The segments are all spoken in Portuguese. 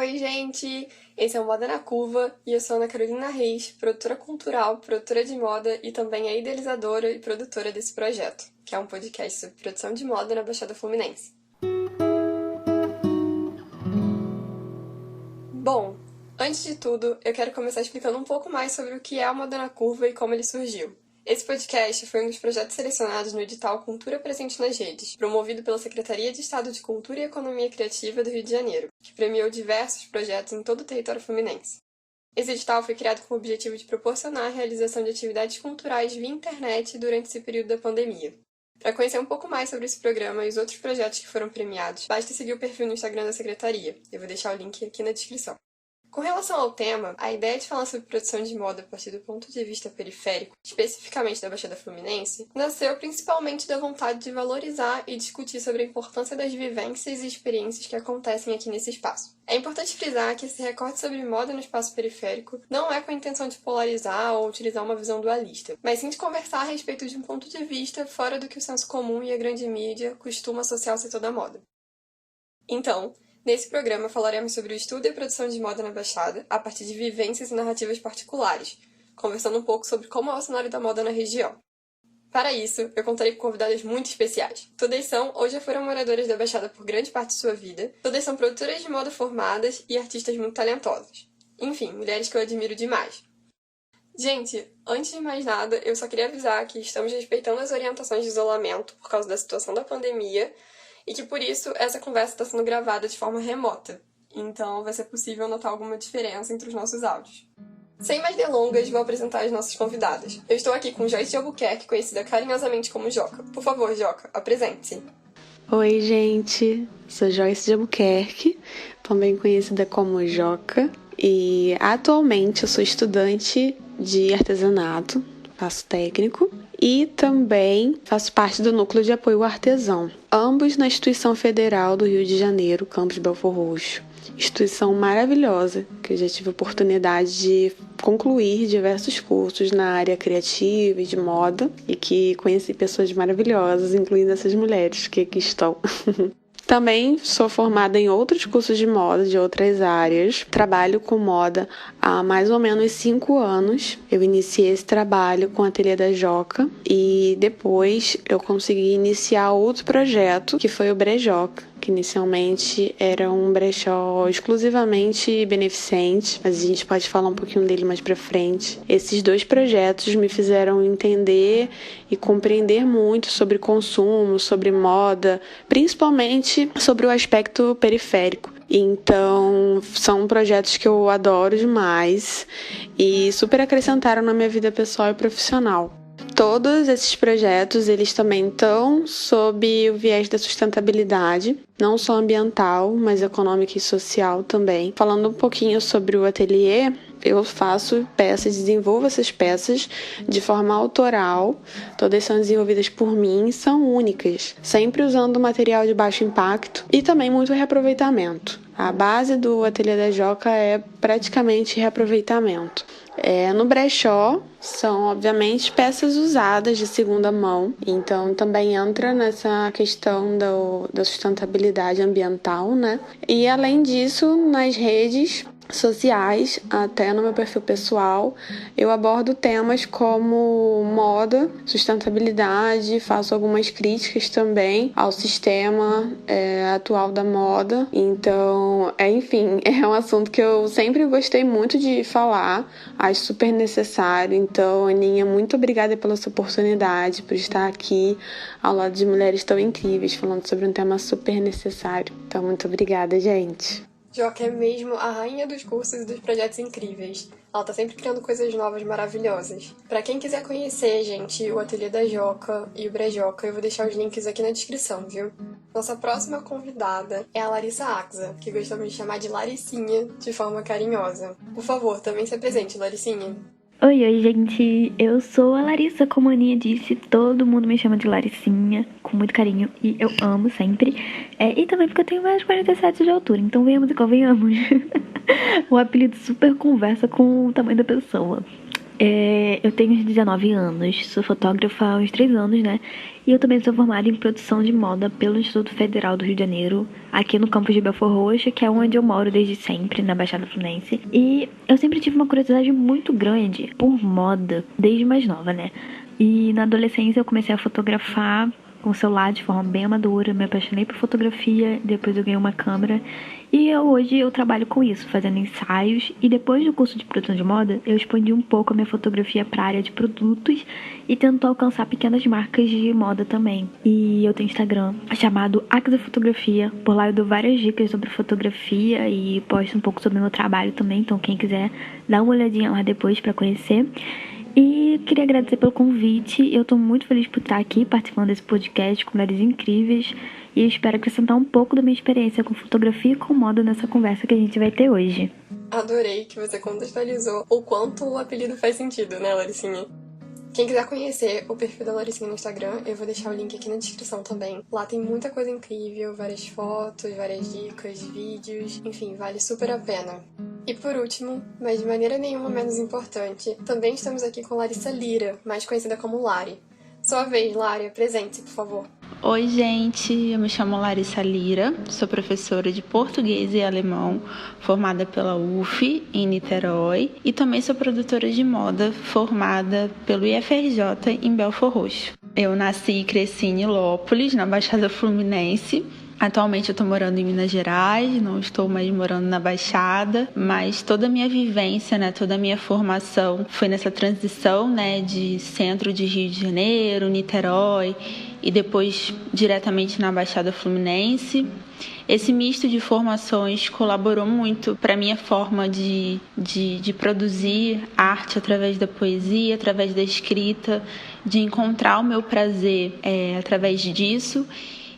Oi, gente! Esse é o Moda na Curva e eu sou Ana Carolina Reis, produtora cultural, produtora de moda e também a idealizadora e produtora desse projeto, que é um podcast sobre produção de moda na Baixada Fluminense. Bom, antes de tudo, eu quero começar explicando um pouco mais sobre o que é o Moda na Curva e como ele surgiu. Esse podcast foi um dos projetos selecionados no edital Cultura Presente nas Redes, promovido pela Secretaria de Estado de Cultura e Economia Criativa do Rio de Janeiro, que premiou diversos projetos em todo o território fluminense. Esse edital foi criado com o objetivo de proporcionar a realização de atividades culturais via internet durante esse período da pandemia. Para conhecer um pouco mais sobre esse programa e os outros projetos que foram premiados, basta seguir o perfil no Instagram da Secretaria. Eu vou deixar o link aqui na descrição. Com relação ao tema, a ideia de falar sobre produção de moda a partir do ponto de vista periférico, especificamente da Baixada Fluminense, nasceu principalmente da vontade de valorizar e discutir sobre a importância das vivências e experiências que acontecem aqui nesse espaço. É importante frisar que esse recorte sobre moda no espaço periférico não é com a intenção de polarizar ou utilizar uma visão dualista, mas sim de conversar a respeito de um ponto de vista fora do que o senso comum e a grande mídia costuma associar ao setor da moda. Então, nesse programa falaremos sobre o estudo e a produção de moda na Baixada, a partir de vivências e narrativas particulares, conversando um pouco sobre como é o cenário da moda na região. Para isso, eu contarei com convidadas muito especiais. Todas são ou já foram moradoras da Baixada por grande parte de sua vida, todas são produtoras de moda formadas e artistas muito talentosas. Enfim, mulheres que eu admiro demais. Gente, antes de mais nada, eu só queria avisar que estamos respeitando as orientações de isolamento por causa da situação da pandemia, e que por isso essa conversa está sendo gravada de forma remota, então vai ser possível notar alguma diferença entre os nossos áudios. Sem mais delongas, vou apresentar as nossas convidadas. Eu estou aqui com Joyce de Albuquerque, conhecida carinhosamente como Joca. Por favor, Joca, apresente-se. Oi, gente, sou Joyce de Albuquerque, também conhecida como Joca, e atualmente eu sou estudante de artesanato, faço técnico, e também faço parte do Núcleo de Apoio Artesão, ambos na Instituição Federal do Rio de Janeiro, campus Belfor Roxo. Instituição maravilhosa, que eu já tive a oportunidade de concluir diversos cursos na área criativa e de moda, e que conheci pessoas maravilhosas, incluindo essas mulheres que aqui estão. Também sou formada em outros cursos de moda de outras áreas. Trabalho com moda há mais ou menos 5 anos. Eu iniciei esse trabalho com o Ateliê da Joca e depois eu consegui iniciar outro projeto, que foi o Brejoca, que inicialmente era um brechó exclusivamente beneficente, mas a gente pode falar um pouquinho dele mais pra frente. Esses dois projetos me fizeram entender e compreender muito sobre consumo, sobre moda, principalmente sobre o aspecto periférico. Então, são projetos que eu adoro demais e super acrescentaram na minha vida pessoal e profissional. Todos esses projetos, eles também estão sob o viés da sustentabilidade, não só ambiental, mas econômica e social também. Falando um pouquinho sobre o ateliê, eu faço peças, desenvolvo essas peças de forma autoral. Todas são desenvolvidas por mim e são únicas, sempre usando material de baixo impacto e também muito reaproveitamento. A base do Ateliê da Joca é praticamente reaproveitamento. No brechó são, obviamente, peças usadas de segunda mão, então também entra nessa questão da sustentabilidade ambiental, né? E além disso, nas redes sociais, até no meu perfil pessoal, eu abordo temas como moda, sustentabilidade, faço algumas críticas também ao sistema atual da moda. Então, enfim, é um assunto que eu sempre gostei muito de falar, acho super necessário. Então, Aninha, muito obrigada pela sua oportunidade, por estar aqui ao lado de mulheres tão incríveis, falando sobre um tema super necessário. Então, muito obrigada, gente. Joca é mesmo a rainha dos cursos e dos projetos incríveis. Ela tá sempre criando coisas novas maravilhosas. Pra quem quiser conhecer, gente, o Ateliê da Joca e o Brejoca, eu vou deixar os links aqui na descrição, viu? Nossa próxima convidada é a Larissa Axa, que gostamos de chamar de Laricinha, de forma carinhosa. Por favor, também se apresente, Laricinha. Oi, gente, eu sou a Larissa, como a Aninha disse, todo mundo me chama de Laricinha, com muito carinho, e eu amo sempre, e também porque eu tenho mais de 47 de altura, então venhamos e convenhamos, o apelido super conversa com o tamanho da pessoa. Eu tenho uns 19 anos, sou fotógrafa há uns 3 anos, né? E eu também sou formada em produção de moda pelo Instituto Federal do Rio de Janeiro, aqui no campus de Belford Roxo, que é onde eu moro desde sempre, na Baixada Fluminense. E eu sempre tive uma curiosidade muito grande por moda, desde mais nova, né? E na adolescência eu comecei a fotografar com o celular de forma bem amadora, me apaixonei por fotografia, depois eu ganhei uma câmera e hoje eu trabalho com isso, fazendo ensaios, e depois do curso de produção de moda, eu expandi um pouco a minha fotografia para a área de produtos e tento alcançar pequenas marcas de moda também. E eu tenho Instagram chamado Axa Fotografia, por lá eu dou várias dicas sobre fotografia e posto um pouco sobre o meu trabalho também, então quem quiser dá uma olhadinha lá depois para conhecer. E queria agradecer pelo convite. Eu tô muito feliz por estar aqui participando desse podcast com mulheres incríveis. E eu espero acrescentar um pouco da minha experiência com fotografia e com moda nessa conversa que a gente vai ter hoje. Adorei que você contextualizou o quanto o apelido faz sentido, né, Laricinha? Quem quiser conhecer o perfil da Laricinha no Instagram, eu vou deixar o link aqui na descrição também. Lá tem muita coisa incrível, várias fotos, várias dicas, vídeos, enfim, vale super a pena. E por último, mas de maneira nenhuma menos importante, também estamos aqui com Larissa Lira, mais conhecida como Lari. Sua vez, Lari, apresente-se, por favor. Oi, gente, eu me chamo Larissa Lira, sou professora de português e alemão, formada pela UF, em Niterói, e também sou produtora de moda, formada pelo IFRJ, em Belford Roxo. Eu nasci e cresci em Nilópolis, na Baixada Fluminense. Atualmente eu estou morando em Minas Gerais, não estou mais morando na Baixada, mas toda a minha vivência, né, toda a minha formação foi nessa transição, né, de centro de Rio de Janeiro, Niterói e depois diretamente na Baixada Fluminense. Esse misto de formações colaborou muito para a minha forma de produzir arte através da poesia, através da escrita, de encontrar o meu prazer através disso,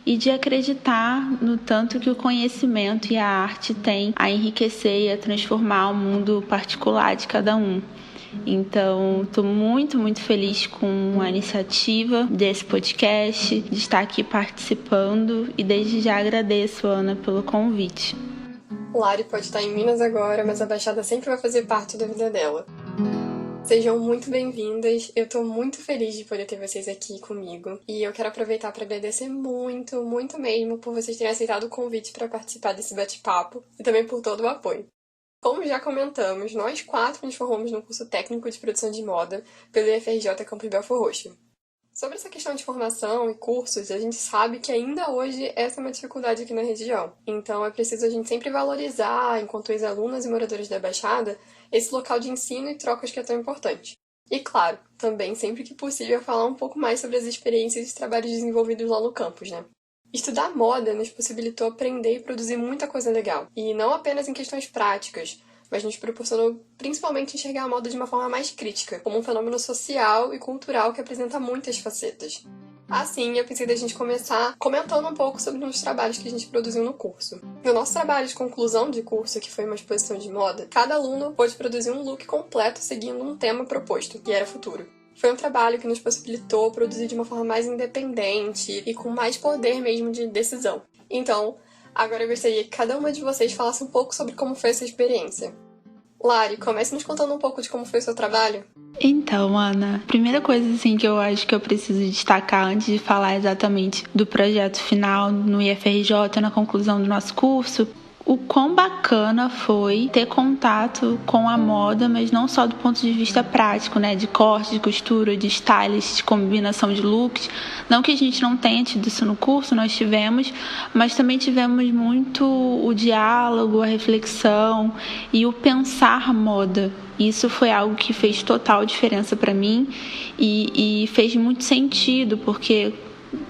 e de acreditar no tanto que o conhecimento e a arte têm a enriquecer e a transformar o mundo particular de cada um. Então, estou muito, muito feliz com a iniciativa desse podcast, de estar aqui participando, e desde já agradeço, Ana, pelo convite. Lari pode estar em Minas agora, mas a Baixada sempre vai fazer parte da vida dela. Sejam muito bem-vindas, eu tô muito feliz de poder ter vocês aqui comigo. E eu quero aproveitar para agradecer muito, muito mesmo por vocês terem aceitado o convite para participar desse bate-papo e também por todo o apoio. Como já comentamos, nós 4 nos formamos no curso técnico de produção de moda pelo IFRJ Campus Belford Roxo. Sobre essa questão de formação e cursos, a gente sabe que ainda hoje essa é uma dificuldade aqui na região. Então é preciso a gente sempre valorizar, enquanto ex-alunas e moradores da Baixada, esse local de ensino e trocas que é tão importante. E claro, também sempre que possível falar um pouco mais sobre as experiências e trabalhos desenvolvidos lá no campus, né? Estudar moda nos possibilitou aprender e produzir muita coisa legal. E não apenas em questões práticas, mas nos proporcionou principalmente enxergar a moda de uma forma mais crítica, como um fenômeno social e cultural que apresenta muitas facetas. Assim, eu pensei da gente começar comentando um pouco sobre os trabalhos que a gente produziu no curso. No nosso trabalho de conclusão de curso, que foi uma exposição de moda, cada aluno pôde produzir um look completo seguindo um tema proposto, que era futuro. Foi um trabalho que nos possibilitou produzir de uma forma mais independente e com mais poder mesmo de decisão. Então, agora eu gostaria que cada uma de vocês falasse um pouco sobre como foi essa experiência. Lari, comece nos contando um pouco de como foi o seu trabalho. Então, Ana, a primeira coisa assim, que eu acho que eu preciso destacar antes de falar exatamente do projeto final no IFRJ, na conclusão do nosso curso, o quão bacana foi ter contato com a moda, mas não só do ponto de vista prático, né, de corte, de costura, de stylist, de combinação de looks. Não que a gente não tenha tido isso no curso, nós tivemos, mas também tivemos muito o diálogo, a reflexão e o pensar moda. Isso foi algo que fez total diferença para mim e fez muito sentido, porque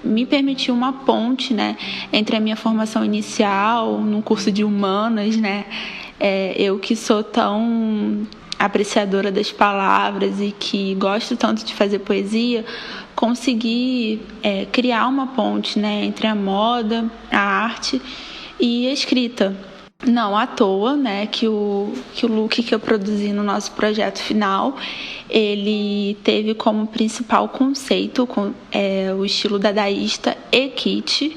me permitiu uma ponte, né, entre a minha formação inicial no curso de humanas, né, eu que sou tão apreciadora das palavras e que gosto tanto de fazer poesia, consegui criar uma ponte, né, entre a moda, a arte e a escrita. Não à toa, né, que o look que eu produzi no nosso projeto final, ele teve como principal conceito o estilo dadaísta e kitsch.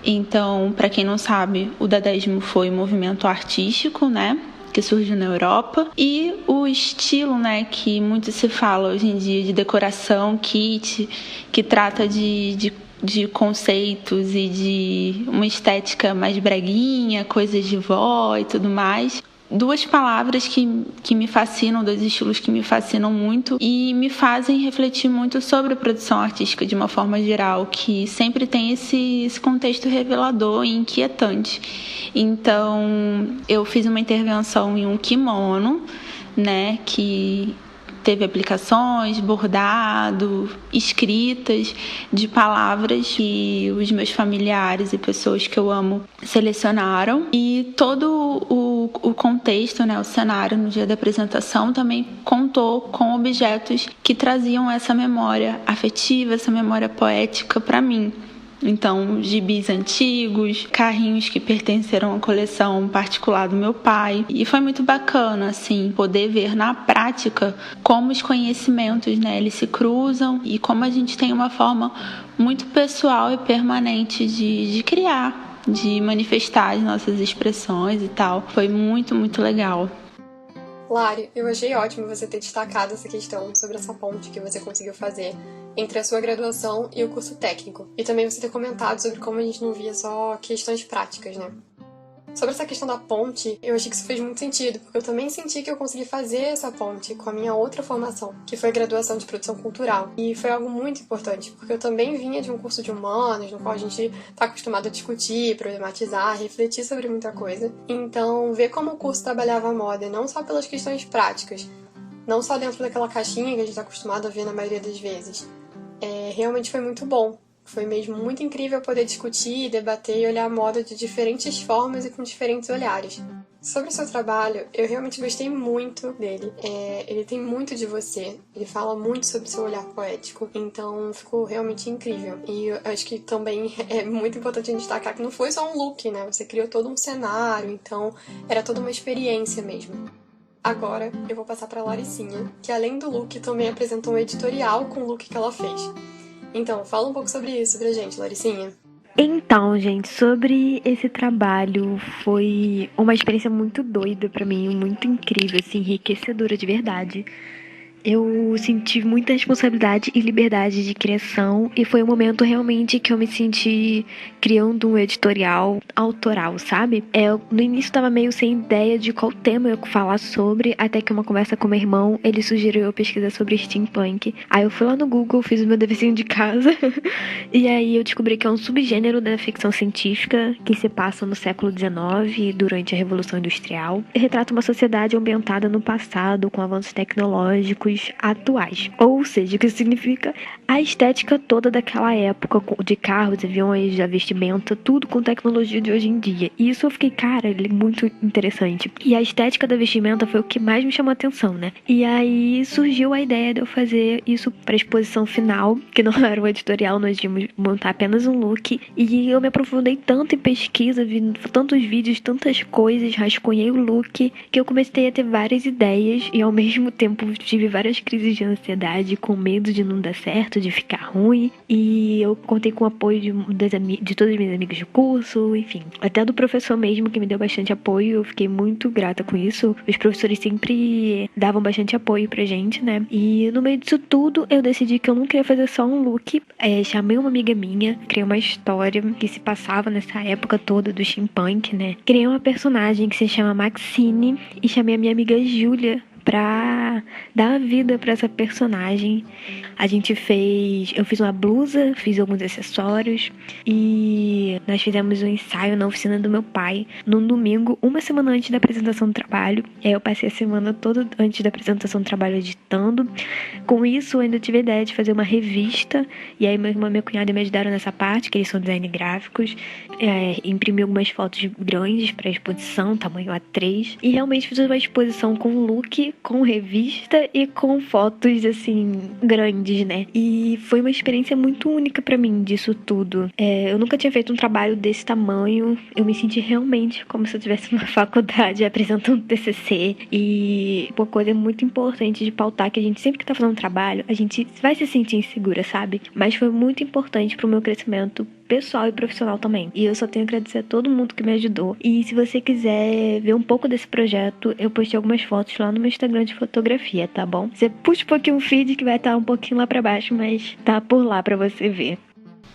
Então, para quem não sabe, o dadaísmo foi um movimento artístico, né, que surgiu na Europa, e o estilo, né, que muito se fala hoje em dia de decoração, kit, que trata de conceitos e de uma estética mais breguinha, coisas de vó e tudo mais. Duas palavras que me fascinam, dois estilos que me fascinam muito e me fazem refletir muito sobre a produção artística de uma forma geral, que sempre tem esse contexto revelador e inquietante. Então, eu fiz uma intervenção em um kimono, né, que teve aplicações, bordado, escritas de palavras que os meus familiares e pessoas que eu amo selecionaram. E todo o contexto, né, o cenário no dia da apresentação também contou com objetos que traziam essa memória afetiva, essa memória poética para mim. Então, gibis antigos, carrinhos que pertenceram à coleção particular do meu pai. E foi muito bacana, assim, poder ver na prática como os conhecimentos, né, eles se cruzam e como a gente tem uma forma muito pessoal e permanente de criar, de manifestar as nossas expressões e tal. Foi muito, muito legal. Lari, eu achei ótimo você ter destacado essa questão sobre essa ponte que você conseguiu fazer entre a sua graduação e o curso técnico. E também você ter comentado sobre como a gente não via só questões práticas, né? Sobre essa questão da ponte, eu achei que isso fez muito sentido, porque eu também senti que eu consegui fazer essa ponte com a minha outra formação, que foi a graduação de produção cultural. E foi algo muito importante, porque eu também vinha de um curso de humanas, no qual a gente está acostumado a discutir, problematizar, refletir sobre muita coisa. Então, ver como o curso trabalhava a moda, não só pelas questões práticas, não só dentro daquela caixinha que a gente está acostumado a ver na maioria das vezes, realmente foi muito bom. Foi mesmo muito incrível poder discutir, debater e olhar a moda de diferentes formas e com diferentes olhares. Sobre o seu trabalho, eu realmente gostei muito dele. Ele tem muito de você, ele fala muito sobre o seu olhar poético, então ficou realmente incrível. E eu acho que também é muito importante destacar que não foi só um look, né? Você criou todo um cenário, então era toda uma experiência mesmo. Agora eu vou passar para a Laricinha, que além do look também apresentou um editorial com o look que ela fez. Então, fala um pouco sobre isso pra gente, Laricinha. Então, gente, sobre esse trabalho, foi uma experiência muito doida pra mim, muito incrível, assim, enriquecedora de verdade. Eu senti muita responsabilidade e liberdade de criação e foi um momento realmente que eu me senti criando um editorial autoral, sabe? No início tava meio sem ideia de qual tema eu ia falar sobre, até que uma conversa com meu irmão, ele sugeriu eu pesquisar sobre steampunk. Aí eu fui lá no Google, fiz o meu deverzinho de casa e aí eu descobri que é um subgênero da ficção científica que se passa no século XIX, durante a Revolução Industrial. Retrata uma sociedade ambientada no passado, com avanços tecnológicos atuais. Ou seja, o que significa a estética toda daquela época, de carros, aviões, da vestimenta, tudo com tecnologia de hoje em dia. E isso eu fiquei, cara, ele é muito interessante. E a estética da vestimenta foi o que mais me chamou a atenção, né? E aí surgiu a ideia de eu fazer isso para a exposição final, que não era um editorial, nós íamos montar apenas um look. E eu me aprofundei tanto em pesquisa, vi tantos vídeos, tantas coisas, rascunhei o look, que eu comecei a ter várias ideias e ao mesmo tempo tive várias crises de ansiedade, com medo de não dar certo, de ficar ruim. E eu contei com o apoio de todas as minhas amigas de curso, enfim. Até do professor mesmo, que me deu bastante apoio. Eu fiquei muito grata com isso. Os professores sempre davam bastante apoio pra gente, né? E no meio disso tudo, eu decidi que eu não queria fazer só um look. Chamei uma amiga minha, criei uma história que se passava nessa época toda do steampunk, né? Criei uma personagem que se chama Maxine e chamei a minha amiga Júlia pra dar vida pra essa personagem. Eu fiz uma blusa, fiz alguns acessórios e nós fizemos um ensaio na oficina do meu pai num domingo, uma semana antes da apresentação do trabalho. E aí eu passei a semana toda antes da apresentação do trabalho editando. Com isso, eu ainda tive a ideia de fazer uma revista, e aí meu irmão e minha cunhada me ajudaram nessa parte, que eles são design gráficos. Imprimi algumas fotos grandes pra exposição, tamanho A3, e realmente fiz uma exposição com look, com revista e com fotos, assim, grandes, né? E foi uma experiência muito única pra mim disso tudo. Eu nunca tinha feito um trabalho desse tamanho. Eu me senti realmente como se eu estivesse numa faculdade apresentando TCC. E uma coisa muito importante de pautar, que a gente sempre que tá fazendo um trabalho, a gente vai se sentir insegura, sabe? Mas foi muito importante pro meu crescimento pessoal e profissional também. E eu só tenho que agradecer a todo mundo que me ajudou. E se você quiser ver um pouco desse projeto, eu postei algumas fotos lá no meu Instagram de fotografia, tá bom? Você puxa um pouquinho o feed que vai estar um pouquinho lá pra baixo, mas tá por lá pra você ver.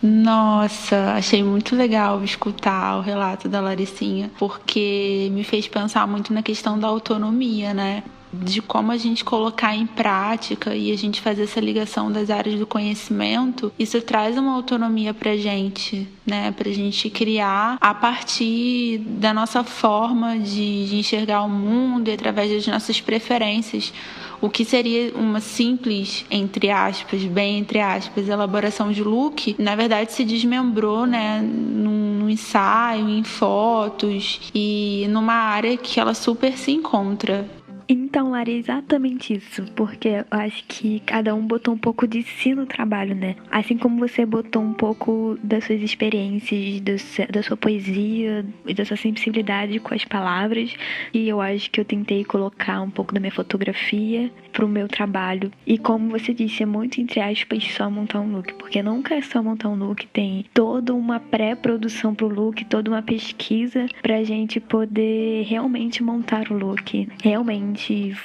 Nossa, achei muito legal escutar o relato da Laricinha, porque me fez pensar muito na questão da autonomia, né? De como a gente colocar em prática e a gente fazer essa ligação das áreas do conhecimento, isso traz uma autonomia pra gente, né? Pra gente criar a partir da nossa forma de enxergar o mundo e através das nossas preferências. O que seria uma simples, entre aspas, bem entre aspas, elaboração de look, na verdade se desmembrou, né, num ensaio, em fotos e numa área que ela super se encontra. Então, Lara, é exatamente isso, porque eu acho que cada um botou um pouco de si no trabalho, né? Assim como você botou um pouco das suas experiências, da sua poesia e da sua sensibilidade com as palavras, e eu acho que eu tentei colocar um pouco da minha fotografia pro meu trabalho. E como você disse, é muito, entre aspas, só montar um look, porque nunca é só montar um look, tem toda uma pré-produção pro look, toda uma pesquisa pra gente poder realmente montar o look. Realmente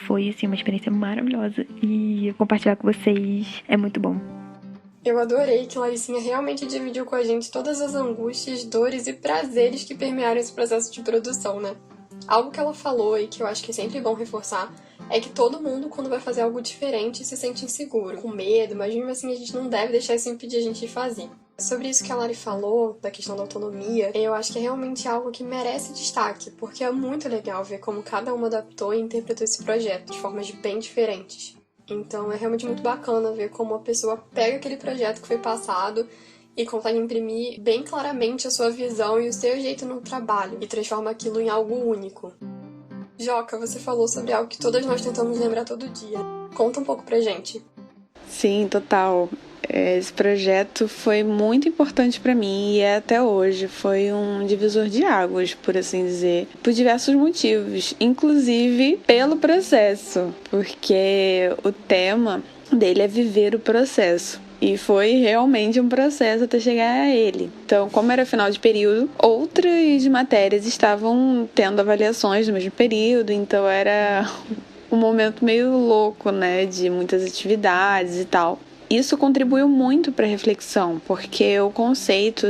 foi assim, uma experiência maravilhosa e compartilhar com vocês é muito bom. Eu adorei que Laricinha realmente dividiu com a gente todas as angústias, dores e prazeres que permearam esse processo de produção, né? Algo que ela falou e que eu acho que é sempre bom reforçar é que todo mundo, quando vai fazer algo diferente, se sente inseguro, com medo, mas mesmo assim a gente não deve deixar isso impedir a gente de fazer. Sobre isso que a Lari falou, da questão da autonomia, eu acho que é realmente algo que merece destaque, porque é muito legal ver como cada uma adaptou e interpretou esse projeto de formas bem diferentes. Então é realmente muito bacana ver como a pessoa pega aquele projeto que foi passado e consegue imprimir bem claramente a sua visão e o seu jeito no trabalho e transforma aquilo em algo único. Joca, você falou sobre algo que todas nós tentamos lembrar todo dia. Conta um pouco pra gente. Sim, total. Esse projeto foi muito importante para mim e é até hoje. Foi um divisor de águas, por assim dizer, por diversos motivos, inclusive pelo processo, porque o tema dele é viver o processo. E foi realmente um processo até chegar a ele. Então, como era final de período, outras matérias estavam tendo avaliações no mesmo período, então era um momento meio louco, né, de muitas atividades e tal. Isso contribuiu muito para a reflexão, porque o conceito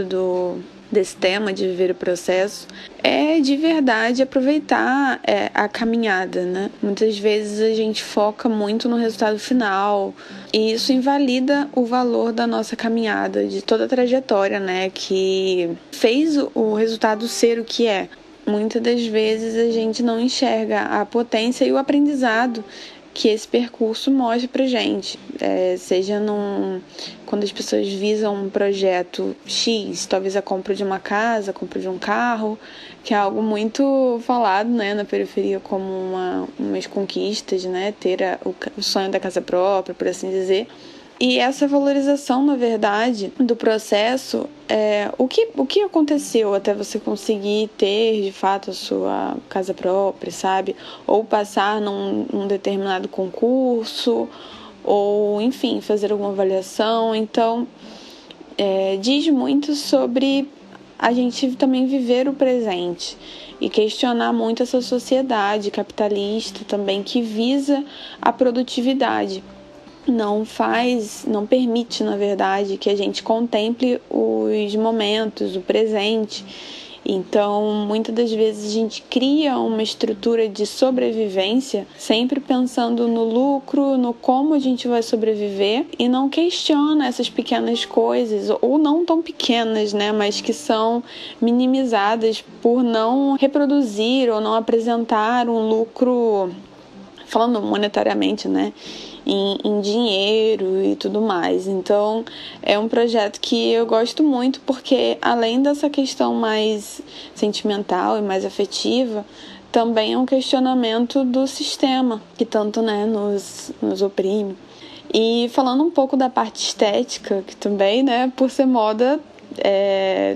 desse tema de viver o processo é de verdade aproveitar a caminhada, né? Muitas vezes a gente foca muito no resultado final e isso invalida o valor da nossa caminhada, de toda a trajetória, né? Que fez o resultado ser o que é. Muitas das vezes a gente não enxerga a potência e o aprendizado que esse percurso mostra pra gente, seja quando as pessoas visam um projeto X, talvez a compra de uma casa, a compra de um carro, que é algo muito falado, né, na periferia como umas conquistas, né, ter o sonho da casa própria, por assim dizer. E essa valorização, na verdade, do processo, o que aconteceu até você conseguir ter, de fato, a sua casa própria, sabe? Ou passar num determinado concurso, ou, enfim, fazer alguma avaliação. Então, diz muito sobre a gente também viver o presente e questionar muito essa sociedade capitalista também que visa a produtividade. Não permite, na verdade, que a gente contemple os momentos, o presente. Então, muitas das vezes a gente cria uma estrutura de sobrevivência, sempre pensando no lucro, no como a gente vai sobreviver, e não questiona essas pequenas coisas, ou não tão pequenas, né, mas que são minimizadas por não reproduzir ou não apresentar um lucro, falando monetariamente, né, em dinheiro e tudo mais. Então, é um projeto que eu gosto muito porque, além dessa questão mais sentimental e mais afetiva, também é um questionamento do sistema que tanto, né, nos oprime. E falando um pouco da parte estética, que também, né, por ser moda,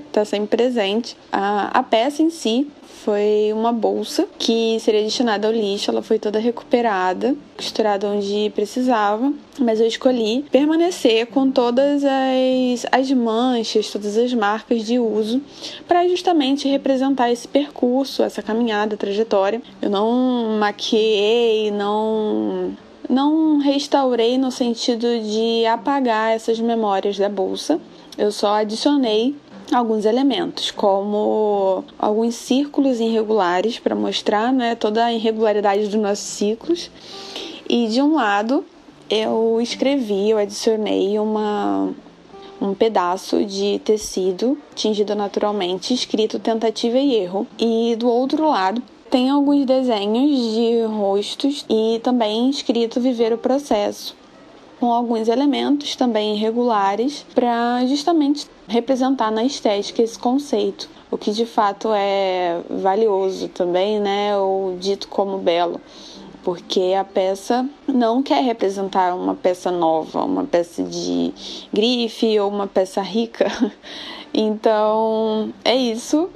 está sempre presente. A peça em si foi uma bolsa que seria destinada ao lixo. Ela foi toda recuperada, costurada onde precisava, mas eu escolhi permanecer com todas as manchas, todas as marcas de uso, para justamente representar esse percurso, essa caminhada, trajetória. Eu não maquiei, não restaurei no sentido de apagar essas memórias da bolsa. Eu só adicionei alguns elementos, como alguns círculos irregulares para mostrar, né, toda a irregularidade dos nossos ciclos. E de um lado eu adicionei um pedaço de tecido tingido naturalmente, escrito tentativa e erro. E do outro lado tem alguns desenhos de rostos e também escrito viver o processo, com alguns elementos também irregulares para justamente representar na estética esse conceito, o que de fato é valioso também, né, ou dito como belo, porque a peça não quer representar uma peça nova, uma peça de grife ou uma peça rica. Então é isso.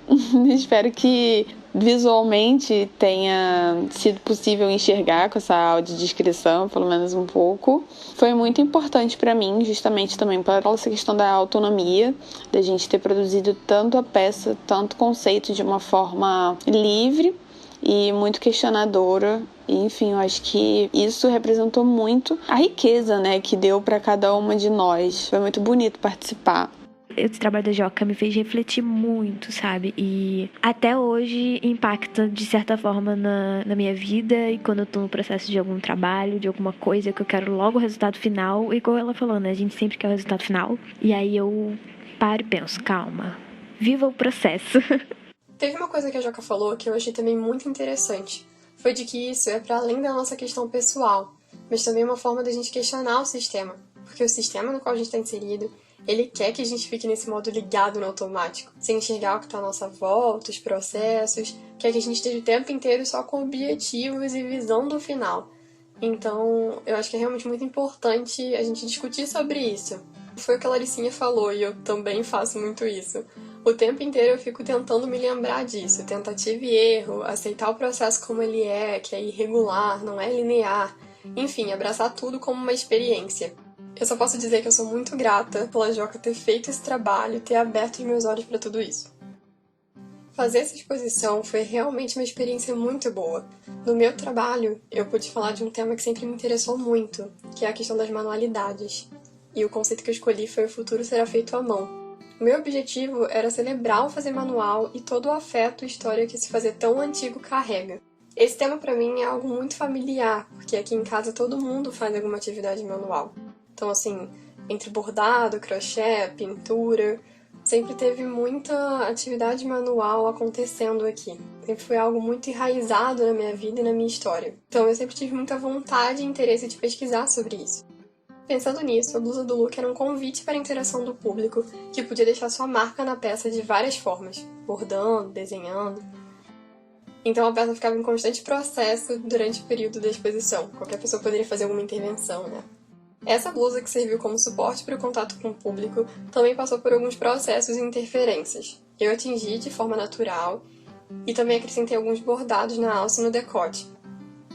Espero que visualmente tenha sido possível enxergar com essa audiodescrição, pelo menos um pouco. Foi muito importante para mim, justamente também para essa questão da autonomia, da gente ter produzido tanto a peça, tanto o conceito de uma forma livre e muito questionadora. E, enfim, eu acho que isso representou muito a riqueza, né, que deu para cada uma de nós. Foi muito bonito participar. Esse trabalho da Joca me fez refletir muito, sabe? E até hoje impacta de certa forma na minha vida, e quando eu tô no processo de algum trabalho, de alguma coisa que eu quero logo o resultado final. Igual ela falou, né? A gente sempre quer o resultado final. E aí eu paro e penso, calma, viva o processo. Teve uma coisa que a Joca falou que eu achei também muito interessante. Foi de que isso é para além da nossa questão pessoal, mas também uma forma da gente questionar o sistema. Porque o sistema no qual a gente está inserido, ele quer que a gente fique nesse modo ligado no automático, sem enxergar o que está à nossa volta, os processos, quer que a gente esteja o tempo inteiro só com objetivos e visão do final. Então, eu acho que é realmente muito importante a gente discutir sobre isso. Foi o que a Laricinha falou, e eu também faço muito isso. O tempo inteiro eu fico tentando me lembrar disso, tentativa e erro, aceitar o processo como ele é, que é irregular, não é linear. Enfim, abraçar tudo como uma experiência. Eu só posso dizer que eu sou muito grata pela Joca ter feito esse trabalho e ter aberto os meus olhos para tudo isso. Fazer essa exposição foi realmente uma experiência muito boa. No meu trabalho, eu pude falar de um tema que sempre me interessou muito, que é a questão das manualidades. E o conceito que eu escolhi foi o futuro será feito à mão. O meu objetivo era celebrar o fazer manual e todo o afeto e história que esse fazer tão antigo carrega. Esse tema para mim é algo muito familiar, porque aqui em casa todo mundo faz alguma atividade manual. Então, assim, entre bordado, crochê, pintura, sempre teve muita atividade manual acontecendo aqui. Sempre foi algo muito enraizado na minha vida e na minha história. Então, eu sempre tive muita vontade e interesse de pesquisar sobre isso. Pensando nisso, a blusa do Luke era um convite para a interação do público, que podia deixar sua marca na peça de várias formas, bordando, desenhando. Então a peça ficava em constante processo durante o período da exposição. Qualquer pessoa poderia fazer alguma intervenção, né? Essa blusa, que serviu como suporte para o contato com o público, também passou por alguns processos e interferências. Eu atingi de forma natural e também acrescentei alguns bordados na alça e no decote.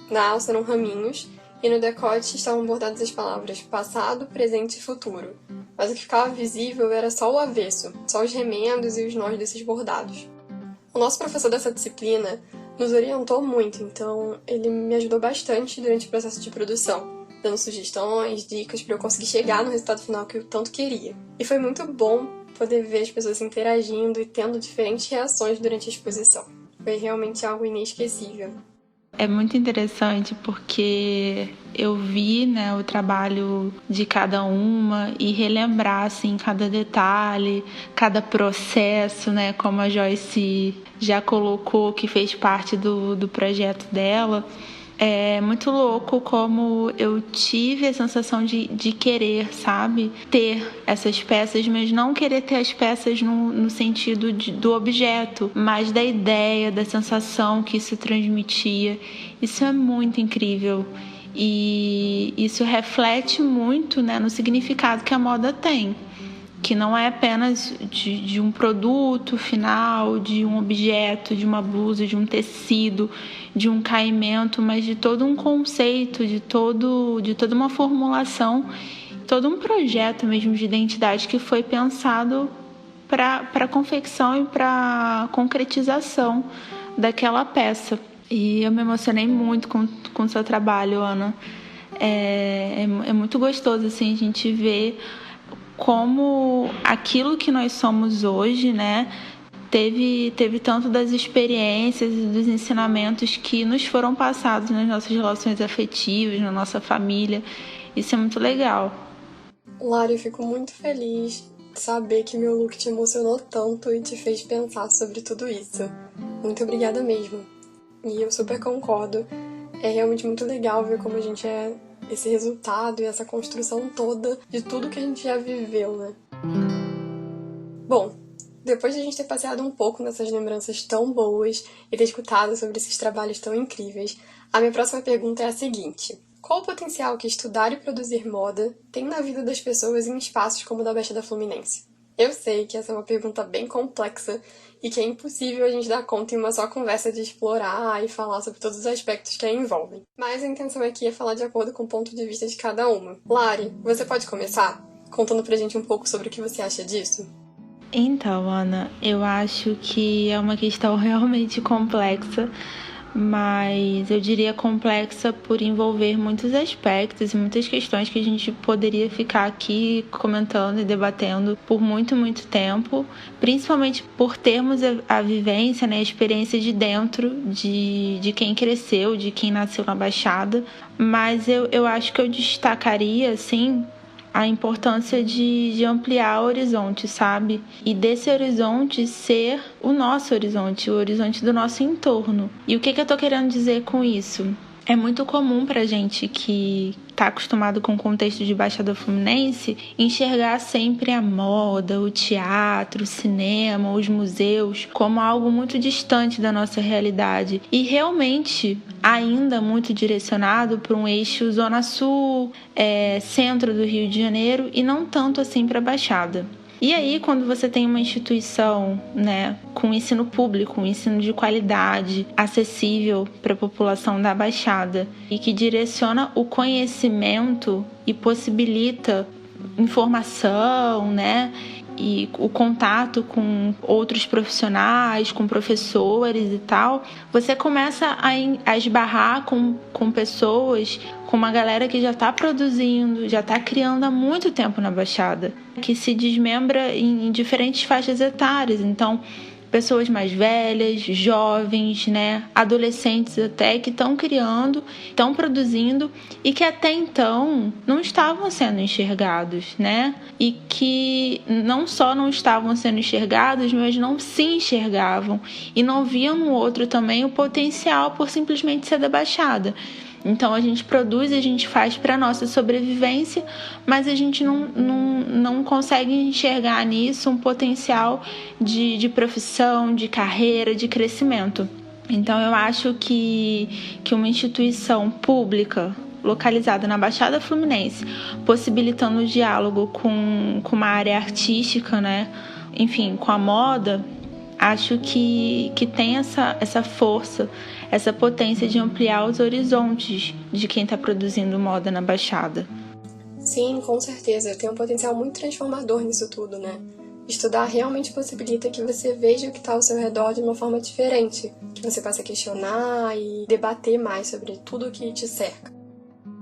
Na alça eram raminhos e no decote estavam bordadas as palavras passado, presente e futuro. Mas o que ficava visível era só o avesso, só os remendos e os nós desses bordados. O nosso professor dessa disciplina nos orientou muito, então ele me ajudou bastante durante o processo de produção, dando sugestões, dicas para eu conseguir chegar no resultado final que eu tanto queria. E foi muito bom poder ver as pessoas interagindo e tendo diferentes reações durante a exposição. Foi realmente algo inesquecível. É muito interessante porque eu vi, né, o trabalho de cada uma e relembrar assim, cada detalhe, cada processo, né, como a Joyce já colocou que fez parte do projeto dela. É muito louco como eu tive a sensação de querer, sabe? Ter essas peças, mas não querer ter as peças no sentido do objeto, mas da ideia, da sensação que isso transmitia. Isso é muito incrível. E isso reflete muito, né, no significado que a moda tem. que não é apenas de um produto final, de um objeto, de uma blusa, de um tecido, de um caimento, mas de todo um conceito, de toda uma formulação, todo um projeto mesmo de identidade que foi pensado para a confecção e para a concretização daquela peça. E eu me emocionei muito com o seu trabalho, Ana. É muito gostoso assim, a gente ver como aquilo que nós somos hoje, né, teve tanto das experiências e dos ensinamentos que nos foram passados nas nossas relações afetivas, na nossa família. Isso é muito legal. Lara, eu fico muito feliz de saber que meu look te emocionou tanto e te fez pensar sobre tudo isso. Muito obrigada mesmo. E eu super concordo. É realmente muito legal ver como a gente é esse resultado e essa construção toda de tudo que a gente já viveu, né? Bom, depois de a gente ter passeado um pouco nessas lembranças tão boas e ter escutado sobre esses trabalhos tão incríveis, a minha próxima pergunta é a seguinte: qual o potencial que estudar e produzir moda tem na vida das pessoas em espaços como o da Baixada Fluminense? Eu sei que essa é uma pergunta bem complexa e que é impossível a gente dar conta em uma só conversa de explorar e falar sobre todos os aspectos que a envolvem. Mas a intenção aqui é falar de acordo com o ponto de vista de cada uma. Lari, você pode começar contando pra gente um pouco sobre o que você acha disso? Então, Ana, eu acho que é uma questão realmente complexa, mas eu diria complexa por envolver muitos aspectos e muitas questões que a gente poderia ficar aqui comentando e debatendo por muito, muito tempo, principalmente por termos a vivência, né, a experiência de dentro de quem cresceu, de quem nasceu na Baixada, mas eu acho que eu destacaria, assim, a importância de ampliar o horizonte, sabe? E desse horizonte ser o nosso horizonte, o horizonte do nosso entorno. E o que eu tô querendo dizer com isso? É muito comum pra gente que tá acostumado com o contexto de Baixada Fluminense enxergar sempre a moda, o teatro, o cinema, os museus como algo muito distante da nossa realidade e realmente ainda muito direcionado para um eixo Zona Sul, centro do Rio de Janeiro e não tanto assim para a Baixada. E aí, quando você tem uma instituição, né, com ensino público, um ensino de qualidade, acessível para a população da Baixada e que direciona o conhecimento e possibilita informação, né, e o contato com outros profissionais, com professores e tal, você começa a esbarrar com pessoas, com uma galera que já está produzindo, já está criando há muito tempo na Baixada, que se desmembra em diferentes faixas etárias. Então, pessoas mais velhas, jovens, né, adolescentes até, que estão criando, estão produzindo e que até então não estavam sendo enxergados, né? E que não só não estavam sendo enxergados, mas não se enxergavam e não viam no outro também o potencial por simplesmente ser da Baixada. Então a gente produz, a gente faz para a nossa sobrevivência, mas a gente não consegue enxergar nisso um potencial de profissão, de carreira, de crescimento. Então eu acho que uma instituição pública localizada na Baixada Fluminense, possibilitando o diálogo com uma área artística, né? Enfim, com a moda, acho que tem essa força, essa potência de ampliar os horizontes de quem está produzindo moda na Baixada. Sim, com certeza. Tem um potencial muito transformador nisso tudo, né? Estudar realmente possibilita que você veja o que está ao seu redor de uma forma diferente, que você passe a questionar e debater mais sobre tudo o que te cerca.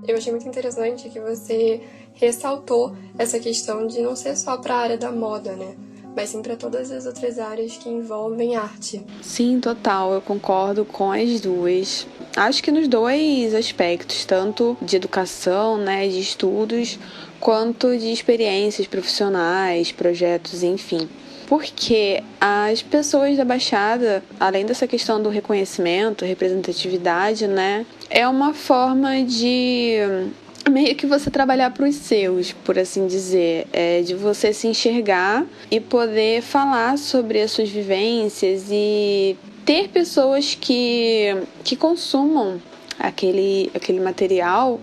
Eu achei muito interessante que você ressaltou essa questão de não ser só para a área da moda, né? Mas sim para todas as outras áreas que envolvem arte. Sim, total, eu concordo com as duas. Acho que nos dois aspectos, tanto de educação, né, de estudos, quanto de experiências profissionais, projetos, enfim. Porque as pessoas da Baixada, além dessa questão do reconhecimento, representatividade, né, é uma forma de meio que você trabalhar para os seus, por assim dizer, de você se enxergar e poder falar sobre as suas vivências e ter pessoas que consumam aquele material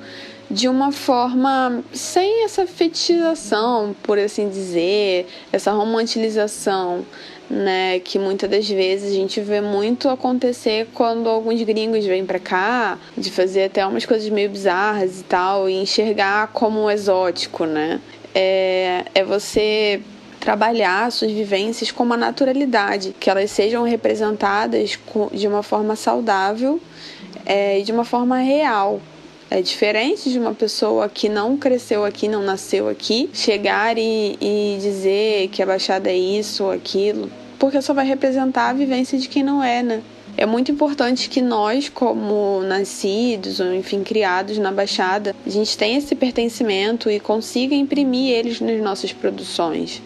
de uma forma sem essa fetichização, por assim dizer, essa romantilização, né, que muitas das vezes a gente vê muito acontecer quando alguns gringos vêm pra cá, de fazer até umas coisas meio bizarras e tal, e enxergar como exótico, né? É você trabalhar suas vivências com uma naturalidade, que elas sejam representadas de uma forma saudável e de uma forma real. É diferente de uma pessoa que não cresceu aqui, não nasceu aqui, chegar e dizer que a Baixada é isso ou aquilo, porque só vai representar a vivência de quem não é, né? É muito importante que nós, como nascidos ou, enfim, criados na Baixada, a gente tenha esse pertencimento e consiga imprimir eles nas nossas produções.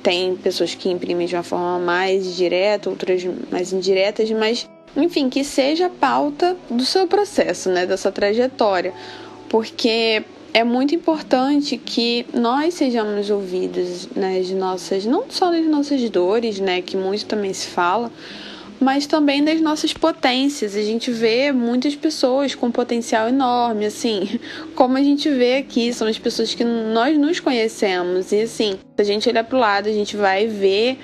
Tem pessoas que imprimem de uma forma mais direta, outras mais indiretas, mas enfim, que seja a pauta do seu processo, né, da sua trajetória, porque é muito importante que nós sejamos ouvidos, né, não só das nossas dores, né, que muito também se fala, mas também das nossas potências. A gente vê muitas pessoas com potencial enorme, assim, como a gente vê aqui, são as pessoas que nós nos conhecemos, e assim, se a gente olhar para o lado, a gente vai ver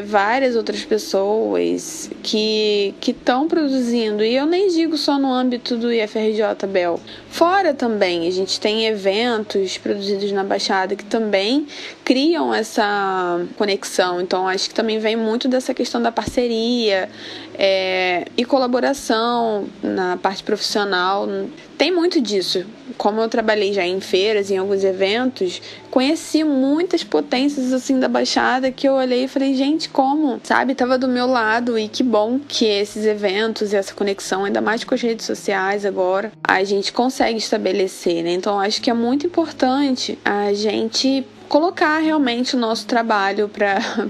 várias outras pessoas que estão produzindo, e eu nem digo só no âmbito do IFRJ, Bel. Fora também, a gente tem eventos produzidos na Baixada que também criam essa conexão, então acho que também vem muito dessa questão da parceria e colaboração na parte profissional. Tem muito disso. Como eu trabalhei já em feiras, em alguns eventos, conheci muitas potências assim da Baixada que eu olhei e falei, gente, como? Sabe? Tava do meu lado, e que bom que esses eventos e essa conexão, ainda mais com as redes sociais agora, a gente consegue estabelecer, né? Então acho que é muito importante a gente colocar realmente o nosso trabalho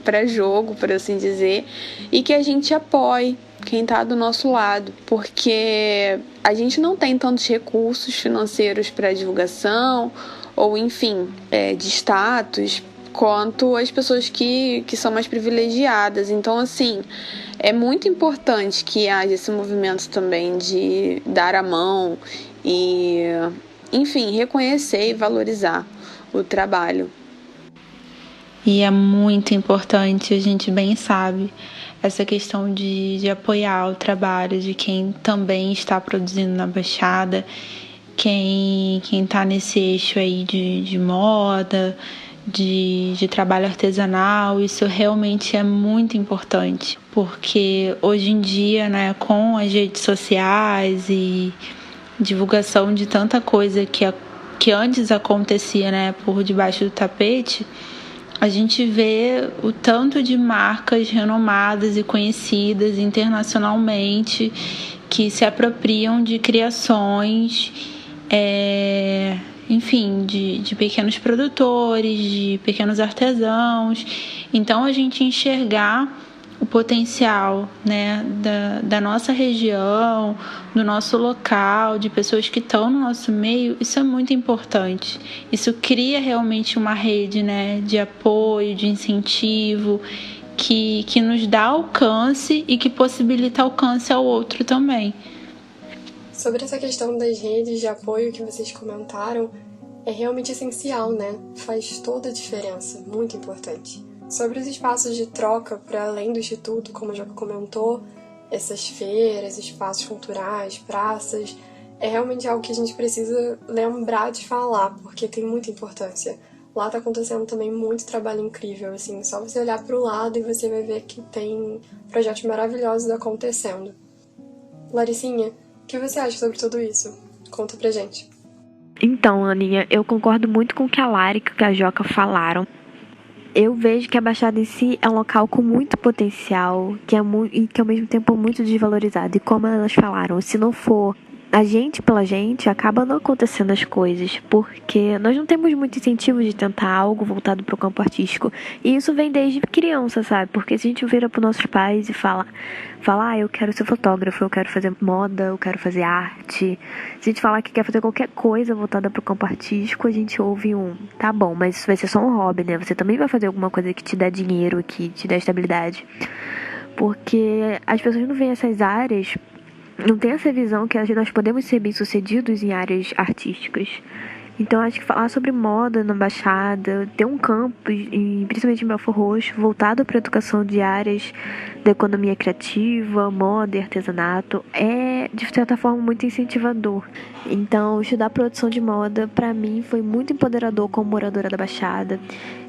para jogo, por assim dizer, e que a gente apoie quem está do nosso lado, porque a gente não tem tantos recursos financeiros para divulgação ou, enfim, de status, quanto as pessoas que são mais privilegiadas. Então, assim, é muito importante que haja esse movimento também de dar a mão e, enfim, reconhecer e valorizar o trabalho. E é muito importante, a gente bem sabe, essa questão de apoiar o trabalho de quem também está produzindo na Baixada, quem está nesse eixo aí de moda, de trabalho artesanal. Isso realmente é muito importante, porque hoje em dia, né, com as redes sociais e divulgação de tanta coisa que antes acontecia, né, por debaixo do tapete, a gente vê o tanto de marcas renomadas e conhecidas internacionalmente que se apropriam de criações, enfim, de pequenos produtores, de pequenos artesãos. Então, a gente enxergar o potencial, né, da nossa região, do nosso local, de pessoas que estão no nosso meio, isso é muito importante. Isso cria realmente uma rede, né, de apoio, de incentivo, que nos dá alcance e que possibilita alcance ao outro também. Sobre essa questão das redes de apoio que vocês comentaram, é realmente essencial, né? Faz toda a diferença, muito importante. Sobre os espaços de troca para além do Instituto, como a Joca comentou, essas feiras, espaços culturais, praças, é realmente algo que a gente precisa lembrar de falar, porque tem muita importância. Lá tá acontecendo também muito trabalho incrível, assim, só você olhar para o lado e você vai ver que tem projetos maravilhosos acontecendo. Laricinha, o que você acha sobre tudo isso? Conta pra gente. Então, Aninha, eu concordo muito com o que a Lari e o que a Joca falaram. Eu vejo que a Baixada em si é um local com muito potencial, e que ao mesmo tempo é muito desvalorizado. E como elas falaram, se não for a gente pela gente, acaba não acontecendo as coisas, porque nós não temos muito incentivo de tentar algo voltado para o campo artístico. E isso vem desde criança, sabe? Porque se a gente vira para os nossos pais e fala, eu quero ser fotógrafo, eu quero fazer moda, eu quero fazer arte. Se a gente falar que quer fazer qualquer coisa voltada para o campo artístico, a gente ouve tá bom, mas isso vai ser só um hobby, né? Você também vai fazer alguma coisa que te dê dinheiro, que te dê estabilidade. Porque as pessoas não veem essas áreas não tem essa visão que nós podemos ser bem-sucedidos em áreas artísticas. Então, acho que falar sobre moda na Baixada, ter um campus, principalmente em Belford Roxo, voltado para a educação de áreas da economia criativa, moda e artesanato, é, de certa forma, muito incentivador. Então, estudar produção de moda, para mim, foi muito empoderador como moradora da Baixada.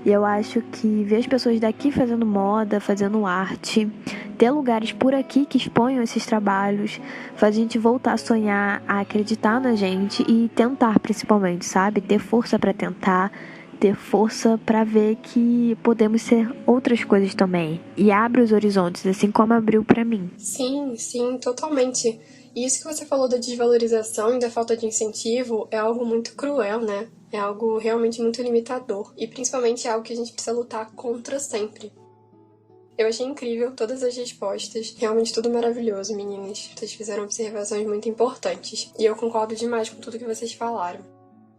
E eu acho que ver as pessoas daqui fazendo moda, fazendo arte, ter lugares por aqui que exponham esses trabalhos, faz a gente voltar a sonhar, a acreditar na gente e tentar, principalmente, sabe? Ter força para tentar, ter força para ver que podemos ser outras coisas também. E abre os horizontes, assim como abriu para mim. Sim, totalmente. E isso que você falou da desvalorização e da falta de incentivo é algo muito cruel, né? É algo realmente muito limitador. E principalmente é algo que a gente precisa lutar contra sempre. Eu achei incrível todas as respostas. Realmente tudo maravilhoso, meninas. Vocês fizeram observações muito importantes. E eu concordo demais com tudo que vocês falaram.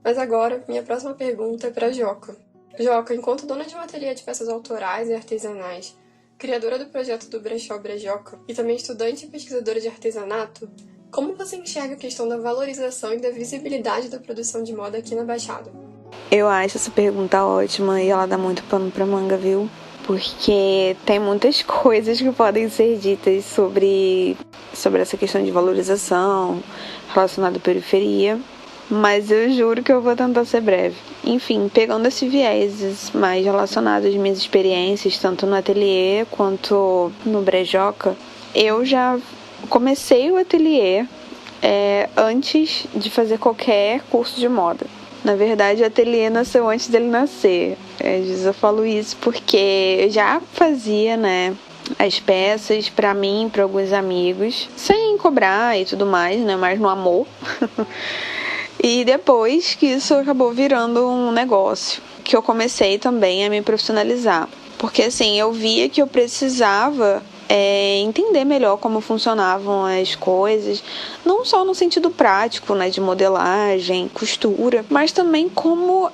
Mas agora, minha próxima pergunta é para Joca. Joca, enquanto dona de um ateliê de peças autorais e artesanais, criadora do projeto do Brechó Brejoca e também estudante e pesquisadora de artesanato, como você enxerga a questão da valorização e da visibilidade da produção de moda aqui na Baixada? Eu acho essa pergunta ótima e ela dá muito pano pra manga, viu? Porque tem muitas coisas que podem ser ditas sobre essa questão de valorização relacionada à periferia, mas eu juro que eu vou tentar ser breve. Enfim, pegando esses vieses mais relacionados às minhas experiências, tanto no ateliê quanto no Brejoca, eu já comecei o ateliê antes de fazer qualquer curso de moda. Na verdade, o ateliê nasceu antes dele nascer. Eu falo isso porque eu já fazia, né, as peças para mim, para alguns amigos, sem cobrar e tudo mais, né, mas no amor. E depois que isso acabou virando um negócio, que eu comecei também a me profissionalizar. Porque assim, eu via que eu precisava entender melhor como funcionavam as coisas, não só no sentido prático, né, de modelagem, costura, mas também como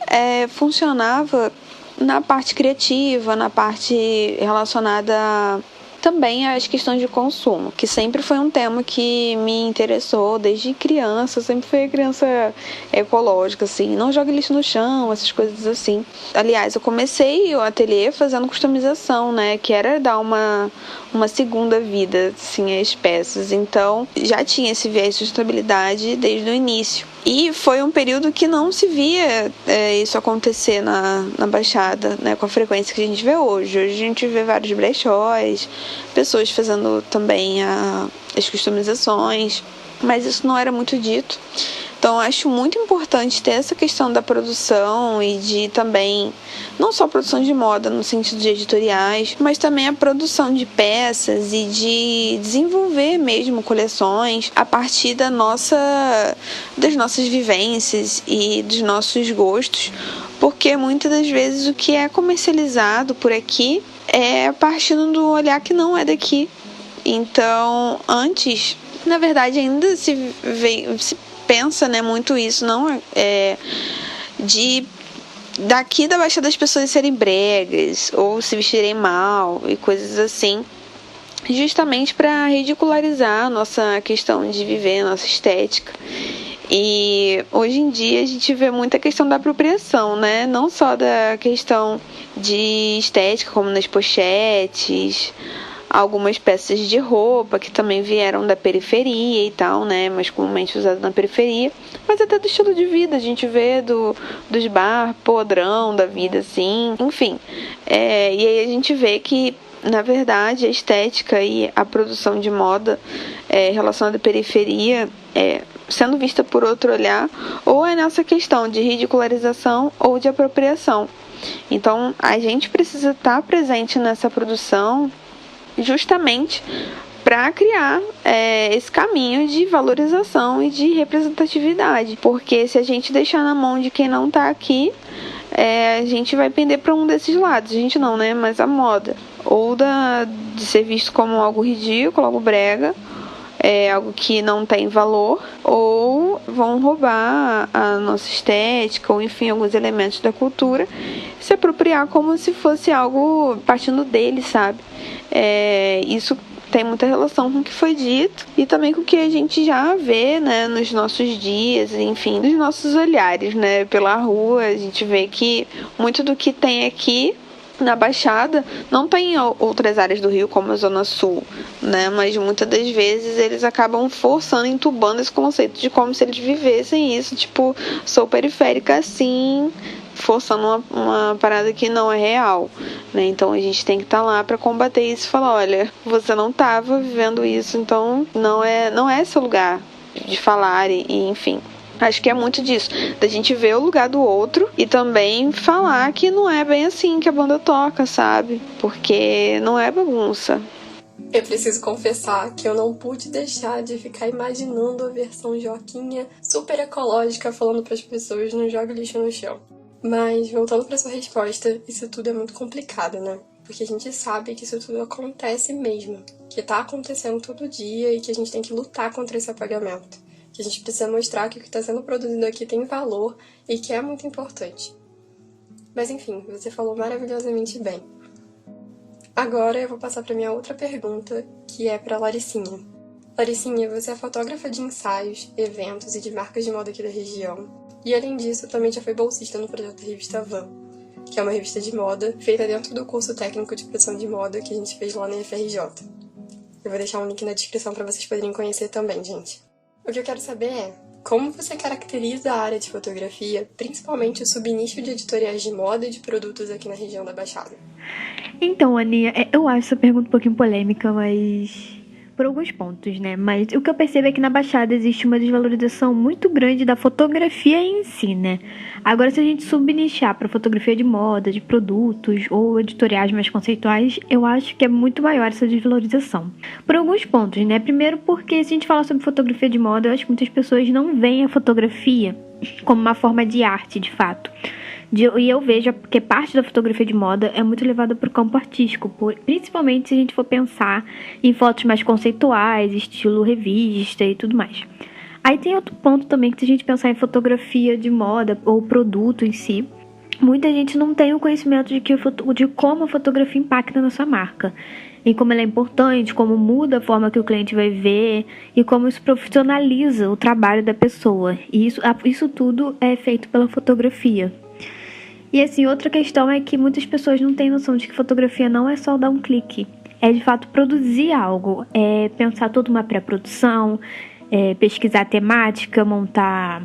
funcionava na parte criativa, na parte relacionada também às questões de consumo, que sempre foi um tema que me interessou desde criança. Eu sempre fui criança ecológica, assim, não jogue lixo no chão, essas coisas assim. Aliás, eu comecei o ateliê fazendo customização, né, que era dar uma segunda vida, assim, às peças. Então, já tinha esse viés de sustentabilidade desde o início. E foi um período que não se via isso acontecer na Baixada, né, com a frequência que a gente vê hoje. Hoje a gente vê vários brechós, pessoas fazendo também as customizações, mas isso não era muito dito. Então, eu acho muito importante ter essa questão da produção e de também, não só a produção de moda no sentido de editoriais, mas também a produção de peças e de desenvolver mesmo coleções a partir das nossas vivências e dos nossos gostos, porque muitas das vezes o que é comercializado por aqui é partindo do olhar que não é daqui. Então, antes, na verdade, ainda se pensa, né, muito isso, não de daqui da Baixada das pessoas serem bregas ou se vestirem mal e coisas assim, justamente para ridicularizar a nossa questão de viver, a nossa estética. E hoje em dia a gente vê muita questão da apropriação, né? Não só da questão de estética, como nas pochetes, algumas peças de roupa que também vieram da periferia e tal, né, mas comumente usadas na periferia, mas até do estilo de vida, a gente vê dos bar podrão da vida, assim, enfim. E aí a gente vê que, na verdade, a estética e a produção de moda relacionada à periferia sendo vista por outro olhar, ou é nessa questão de ridicularização ou de apropriação. Então, a gente precisa estar presente nessa produção justamente para criar esse caminho de valorização e de representatividade, porque se a gente deixar na mão de quem não está aqui, a gente vai pender para um desses lados. A gente não, né? Mas a moda, ou de ser visto como algo ridículo, algo brega, algo que não tem valor, ou vão roubar a nossa estética, ou enfim, alguns elementos da cultura, se apropriar como se fosse algo partindo dele, sabe? Isso tem muita relação com o que foi dito e também com o que a gente já vê, né, nos nossos dias, enfim, nos nossos olhares, né, pela rua. A gente vê que muito do que tem aqui na Baixada não tem em outras áreas do Rio, como a Zona Sul, né? Mas muitas das vezes eles acabam forçando, entubando esse conceito de como se eles vivessem isso, tipo, sou periférica assim, forçando uma parada que não é real, né? Então a gente tem que estar lá para combater isso e falar, olha, você não estava vivendo isso, então não é seu lugar de falar e enfim. Acho que é muito disso, da gente ver o lugar do outro e também falar que não é bem assim que a banda toca, sabe? Porque não é bagunça. Eu preciso confessar que eu não pude deixar de ficar imaginando a versão Joquinha super ecológica falando para as pessoas não jogue lixo no chão. Mas, voltando para sua resposta, isso tudo é muito complicado, né? Porque a gente sabe que isso tudo acontece mesmo, que tá acontecendo todo dia e que a gente tem que lutar contra esse apagamento. Que a gente precisa mostrar que o que está sendo produzido aqui tem valor e que é muito importante. Mas enfim, você falou maravilhosamente bem. Agora eu vou passar para minha outra pergunta, que é para Laricinha. Laricinha, você é fotógrafa de ensaios, eventos e de marcas de moda aqui da região. E além disso, também já foi bolsista no projeto da revista Van, que é uma revista de moda feita dentro do curso técnico de produção de moda que a gente fez lá na UFRJ. Eu vou deixar um link na descrição para vocês poderem conhecer também, gente. O que eu quero saber é, como você caracteriza a área de fotografia, principalmente o subnicho de editoriais de moda e de produtos aqui na região da Baixada? Então, Aninha, eu acho essa pergunta um pouquinho polêmica, mas por alguns pontos, né? Mas o que eu percebo é que na Baixada existe uma desvalorização muito grande da fotografia em si, né? Agora, se a gente subnichar para fotografia de moda, de produtos ou editoriais mais conceituais, eu acho que é muito maior essa desvalorização. Por alguns pontos, né? Primeiro porque se a gente falar sobre fotografia de moda, eu acho que muitas pessoas não veem a fotografia como uma forma de arte, de fato. E eu vejo que parte da fotografia de moda é muito levada para o campo artístico, principalmente se a gente for pensar em fotos mais conceituais, estilo revista e tudo mais. Aí tem outro ponto também que se a gente pensar em fotografia de moda ou produto em si, muita gente não tem o conhecimento de como a fotografia impacta na sua marca. E como ela é importante, como muda a forma que o cliente vai ver e como isso profissionaliza o trabalho da pessoa. E isso tudo é feito pela fotografia. E assim, outra questão é que muitas pessoas não têm noção de que fotografia não é só dar um clique. É de fato produzir algo, é pensar toda uma pré-produção, pesquisar a temática, montar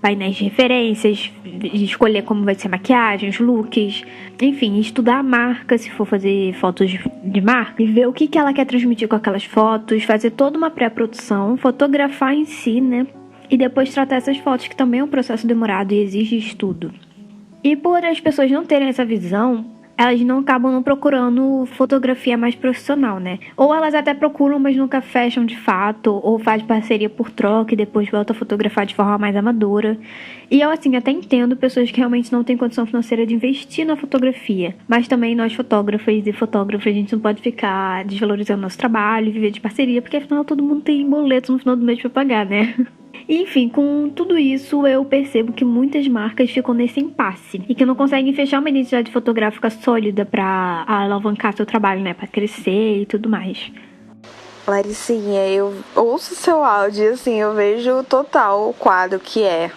painéis de referências, escolher como vai ser a maquiagem, os looks, enfim, estudar a marca, se for fazer fotos de marca, e ver o que ela quer transmitir com aquelas fotos, fazer toda uma pré-produção, fotografar em si, né? E depois tratar essas fotos, que também é um processo demorado e exige estudo. E por as pessoas não terem essa visão, elas acabam não procurando fotografia mais profissional, né? Ou elas até procuram, mas nunca fecham de fato, ou faz parceria por troca e depois volta a fotografar de forma mais amadora. E eu, assim, até entendo pessoas que realmente não têm condição financeira de investir na fotografia. Mas também nós, fotógrafas e fotógrafos, a gente não pode ficar desvalorizando nosso trabalho e viver de parceria, porque afinal todo mundo tem boleto no final do mês pra pagar, né? Enfim, com tudo isso, eu percebo que muitas marcas ficam nesse impasse e que não conseguem fechar uma identidade fotográfica sólida para alavancar seu trabalho, né? Para crescer e tudo mais. Laricinha, eu ouço seu áudio, assim, eu vejo total o quadro que é.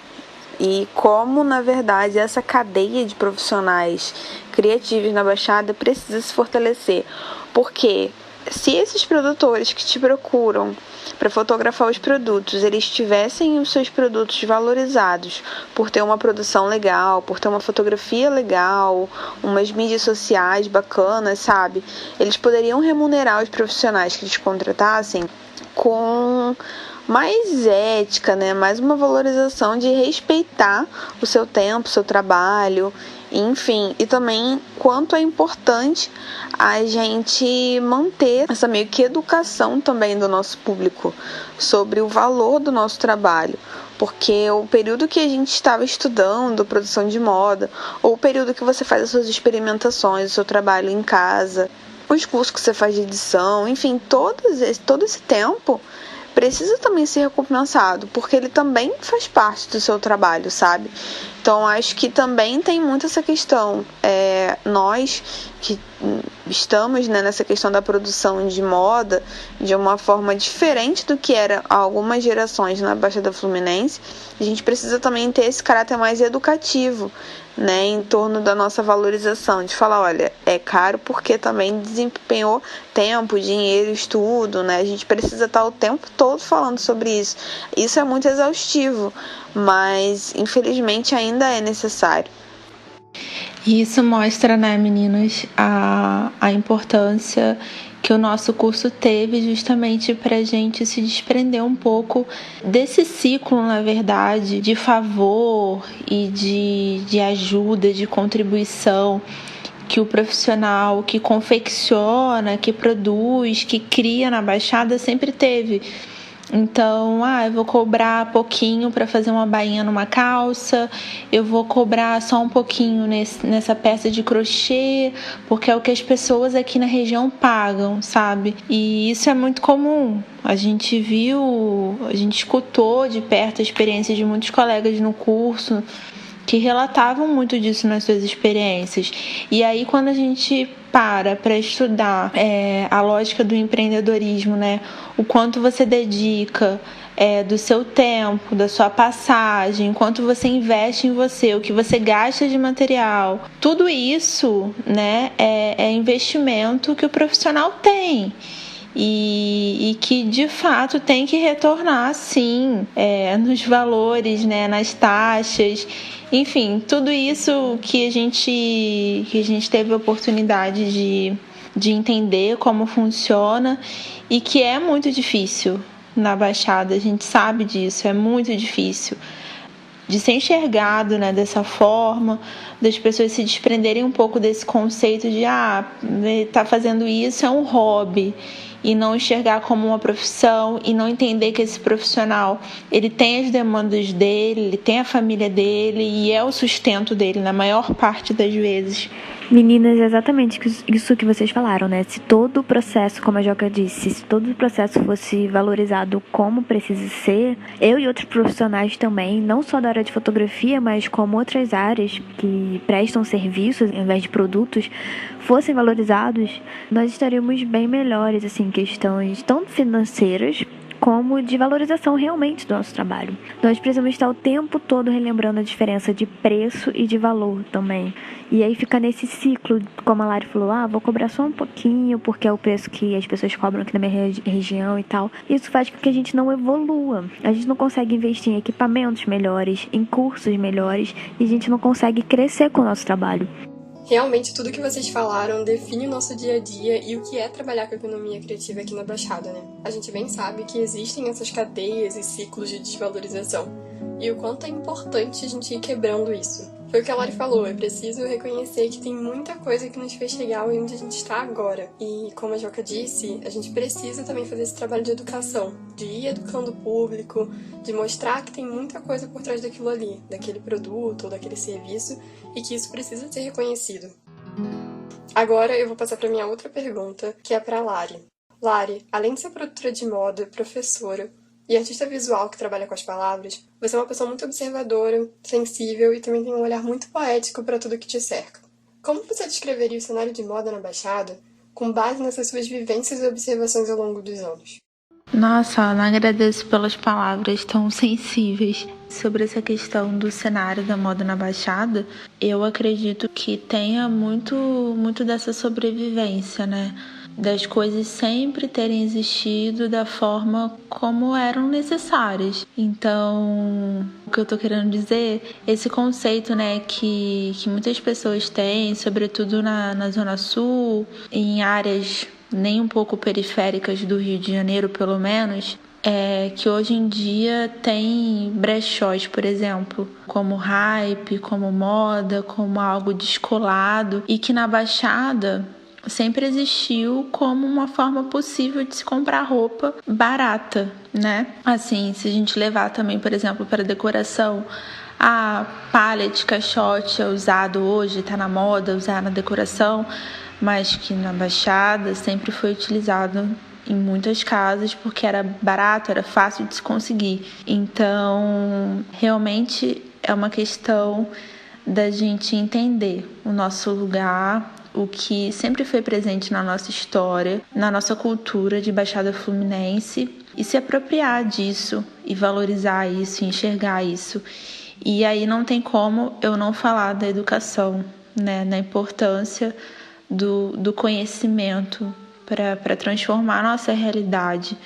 E como, na verdade, essa cadeia de profissionais criativos na Baixada precisa se fortalecer. Porque se esses produtores que te procuram para fotografar os produtos, eles tivessem os seus produtos valorizados por ter uma produção legal, por ter uma fotografia legal, umas mídias sociais bacanas, sabe? Eles poderiam remunerar os profissionais que eles contratassem com mais ética, né? Mais uma valorização de respeitar o seu tempo, o seu trabalho, enfim. E também quanto é importante a gente manter essa meio que educação também do nosso público sobre o valor do nosso trabalho. Porque o período que a gente estava estudando produção de moda, ou o período que você faz as suas experimentações, o seu trabalho em casa, os cursos que você faz de edição, enfim, todo esse tempo precisa também ser recompensado, porque ele também faz parte do seu trabalho, sabe? Então, acho que também tem muito essa questão. Nós, que estamos, né, nessa questão da produção de moda de uma forma diferente do que era há algumas gerações na Baixada Fluminense, a gente precisa também ter esse caráter mais educativo, né, em torno da nossa valorização, de falar, olha, é caro porque também desempenhou tempo, dinheiro, estudo, né, a gente precisa estar o tempo todo falando sobre isso. Isso é muito exaustivo, mas infelizmente ainda é necessário. E isso mostra, né, meninas, a importância que o nosso curso teve justamente para a gente se desprender um pouco desse ciclo, na verdade, de favor e de ajuda, de contribuição que o profissional que confecciona, que produz, que cria na Baixada sempre teve. Então, eu vou cobrar pouquinho para fazer uma bainha numa calça, eu vou cobrar só um pouquinho nessa peça de crochê, porque é o que as pessoas aqui na região pagam, sabe? E isso é muito comum. A gente escutou de perto a experiência de muitos colegas no curso que relatavam muito disso nas suas experiências. E aí, quando a gente para estudar a lógica do empreendedorismo, né? O quanto você dedica do seu tempo, da sua passagem, quanto você investe em você, o que você gasta de material. Tudo isso, né, é investimento que o profissional tem. E que de fato tem que retornar sim nos valores, né, nas taxas, enfim, tudo isso que a gente teve a oportunidade de entender como funciona e que é muito difícil na Baixada, a gente sabe disso, é muito difícil de ser enxergado, né, dessa forma, das pessoas se desprenderem um pouco desse conceito de tá fazendo isso é um hobby, e não enxergar como uma profissão, e não entender que esse profissional ele tem as demandas dele, ele tem a família dele e é o sustento dele na maior parte das vezes. Meninas, é exatamente isso que vocês falaram, né? Se todo o processo, como a Joca disse, se todo o processo fosse valorizado como precisa ser, eu e outros profissionais também, não só da área de fotografia, mas como outras áreas que prestam serviços ao invés de produtos, fossem valorizados, nós estaríamos bem melhores, assim, questões tanto financeiras como de valorização realmente do nosso trabalho. Nós precisamos estar o tempo todo relembrando a diferença de preço e de valor também. E aí fica nesse ciclo, como a Lari falou, vou cobrar só um pouquinho, porque é o preço que as pessoas cobram aqui na minha região e tal. Isso faz com que a gente não evolua. A gente não consegue investir em equipamentos melhores, em cursos melhores, e a gente não consegue crescer com o nosso trabalho. Realmente, tudo que vocês falaram define o nosso dia a dia e o que é trabalhar com a economia criativa aqui na Baixada, né? A gente bem sabe que existem essas cadeias e ciclos de desvalorização, e o quanto é importante a gente ir quebrando isso. Foi o que a Lari falou, é preciso reconhecer que tem muita coisa que nos fez chegar onde a gente está agora. E, como a Joca disse, a gente precisa também fazer esse trabalho de educação, de ir educando o público, de mostrar que tem muita coisa por trás daquilo ali, daquele produto ou daquele serviço, e que isso precisa ser reconhecido. Agora eu vou passar para minha outra pergunta, que é para a Lari. Lari, além de ser produtora de moda, professora e artista visual que trabalha com as palavras, você é uma pessoa muito observadora, sensível e também tem um olhar muito poético para tudo que te cerca. Como você descreveria o cenário de moda na Baixada com base nessas suas vivências e observações ao longo dos anos? Nossa, Ana, agradeço pelas palavras tão sensíveis. Sobre essa questão do cenário da moda na Baixada, eu acredito que tenha muito dessa sobrevivência, né? Das coisas sempre terem existido da forma como eram necessárias. Então, o que eu tô querendo dizer, esse conceito, né, que muitas pessoas têm, sobretudo na Zona Sul, em áreas nem um pouco periféricas do Rio de Janeiro, pelo menos, que hoje em dia tem brechós, por exemplo, como hype, como moda, como algo descolado, e que na Baixada sempre existiu como uma forma possível de se comprar roupa barata, né? Assim, se a gente levar também, por exemplo, para decoração, a pallet, caixote é usado hoje, está na moda usar na decoração, mas que na Baixada sempre foi utilizado em muitas casas porque era barato, era fácil de se conseguir. Então, realmente é uma questão da gente entender o nosso lugar, o que sempre foi presente na nossa história, na nossa cultura de Baixada Fluminense, e se apropriar disso, e valorizar isso, e enxergar isso. E aí não tem como eu não falar da educação, né? Na importância do conhecimento para transformar a nossa realidade,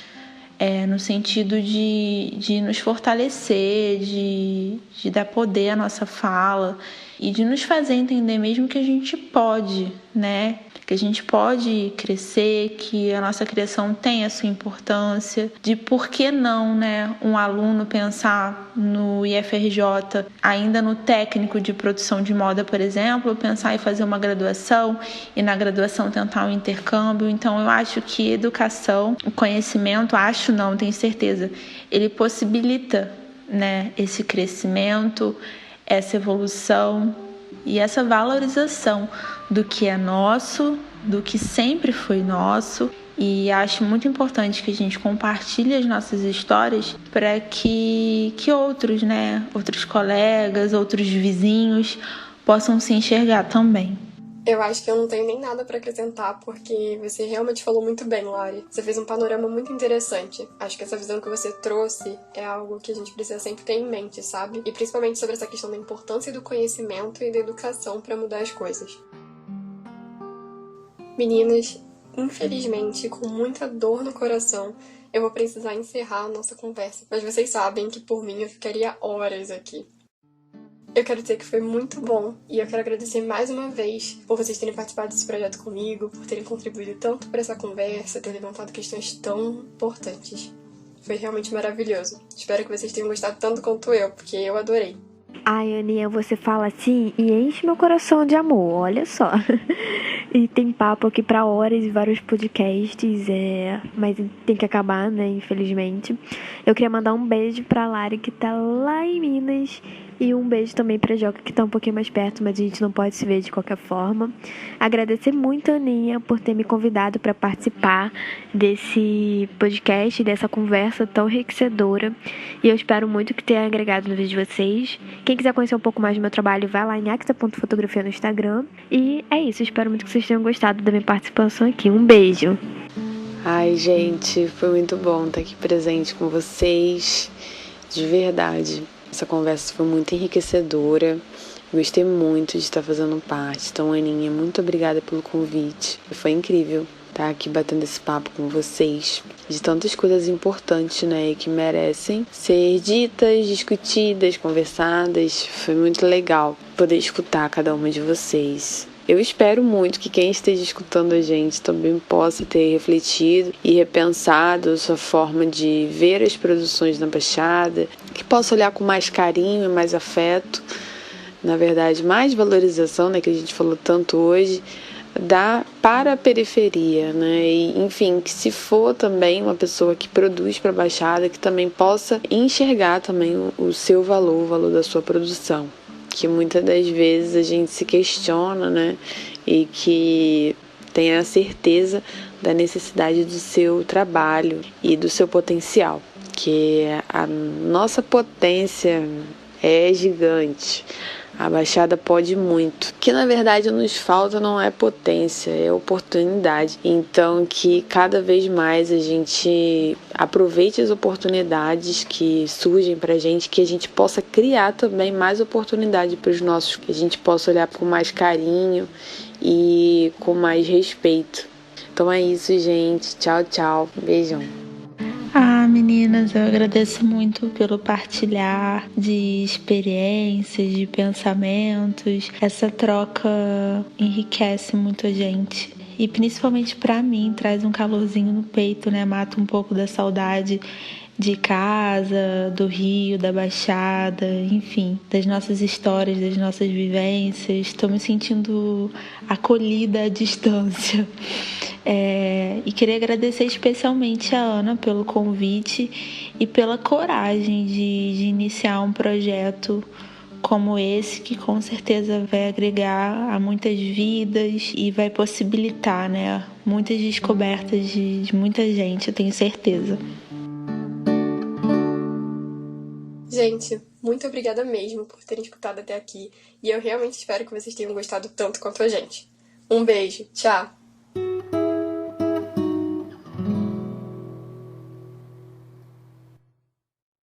no sentido de nos fortalecer, de dar poder à nossa fala e de nos fazer entender mesmo que a gente pode, né? Que a gente pode crescer, que a nossa criação tem a sua importância, de por que não, né, um aluno pensar no IFRJ, ainda no técnico de produção de moda, por exemplo, pensar em fazer uma graduação e na graduação tentar um intercâmbio. Então eu acho que educação, o conhecimento, tenho certeza, ele possibilita, né, esse crescimento, essa evolução e essa valorização do que é nosso, do que sempre foi nosso. E acho muito importante que a gente compartilhe as nossas histórias para que outros, né, outros colegas, outros vizinhos possam se enxergar também. Eu acho que eu não tenho nem nada pra acrescentar, porque você realmente falou muito bem, Lari. Você fez um panorama muito interessante. Acho que essa visão que você trouxe é algo que a gente precisa sempre ter em mente, sabe? E principalmente sobre essa questão da importância do conhecimento e da educação pra mudar as coisas. Meninas, infelizmente, com muita dor no coração, eu vou precisar encerrar a nossa conversa. Mas vocês sabem que por mim eu ficaria horas aqui. Eu quero dizer que foi muito bom e eu quero agradecer mais uma vez por vocês terem participado desse projeto comigo, por terem contribuído tanto para essa conversa, ter levantado questões tão importantes. Foi realmente maravilhoso. Espero que vocês tenham gostado tanto quanto eu, porque eu adorei. Ai, Aninha, você fala assim e enche meu coração de amor, olha só. E tem papo aqui pra horas e vários podcasts, mas tem que acabar, né, infelizmente. Eu queria mandar um beijo pra Lari, que tá lá em Minas, e um beijo também pra Joca, que tá um pouquinho mais perto, mas a gente não pode se ver de qualquer forma. Agradecer muito a Aninha por ter me convidado pra participar desse podcast, dessa conversa tão enriquecedora. E eu espero muito que tenha agregado no vídeo de vocês. Quem quiser conhecer um pouco mais do meu trabalho, vai lá em axa.fotografia no Instagram. E é isso, espero muito que vocês tenham gostado da minha participação aqui. Um beijo! Ai, gente, foi muito bom estar aqui presente com vocês, de verdade. Essa conversa foi muito enriquecedora, gostei muito de estar fazendo parte. Então, Aninha, muito obrigada pelo convite. Foi incrível estar aqui batendo esse papo com vocês, de tantas coisas importantes, né, e que merecem ser ditas, discutidas, conversadas. Foi muito legal poder escutar cada uma de vocês. Eu espero muito que quem esteja escutando a gente também possa ter refletido e repensado a sua forma de ver as produções na Baixada, que possa olhar com mais carinho e mais afeto, na verdade, mais valorização, né, que a gente falou tanto hoje, para a periferia, né? E, enfim, que se for também uma pessoa que produz para a Baixada, que também possa enxergar também o seu valor, o valor da sua produção. Que muitas das vezes a gente se questiona, né? E que tenha a certeza da necessidade do seu trabalho e do seu potencial. Que a nossa potência é gigante. A Baixada pode muito. O que na verdade nos falta não é potência, é oportunidade. Então que cada vez mais a gente aproveite as oportunidades que surgem pra gente, que a gente possa criar também mais oportunidade para os nossos, que a gente possa olhar com mais carinho e com mais respeito. Então é isso, gente. Tchau, tchau. Beijão. Meninas, eu agradeço muito pelo partilhar de experiências, de pensamentos. Essa troca enriquece muito a gente. E principalmente pra mim, traz um calorzinho no peito, né? Mata um pouco da saudade de casa, do Rio, da Baixada, enfim, das nossas histórias, das nossas vivências. Estou me sentindo acolhida à distância. E queria agradecer especialmente a Ana pelo convite e pela coragem de iniciar um projeto como esse, que com certeza vai agregar a muitas vidas e vai possibilitar, né, muitas descobertas de muita gente, eu tenho certeza. Gente, muito obrigada mesmo por terem escutado até aqui, e eu realmente espero que vocês tenham gostado tanto quanto a gente. Um beijo, tchau!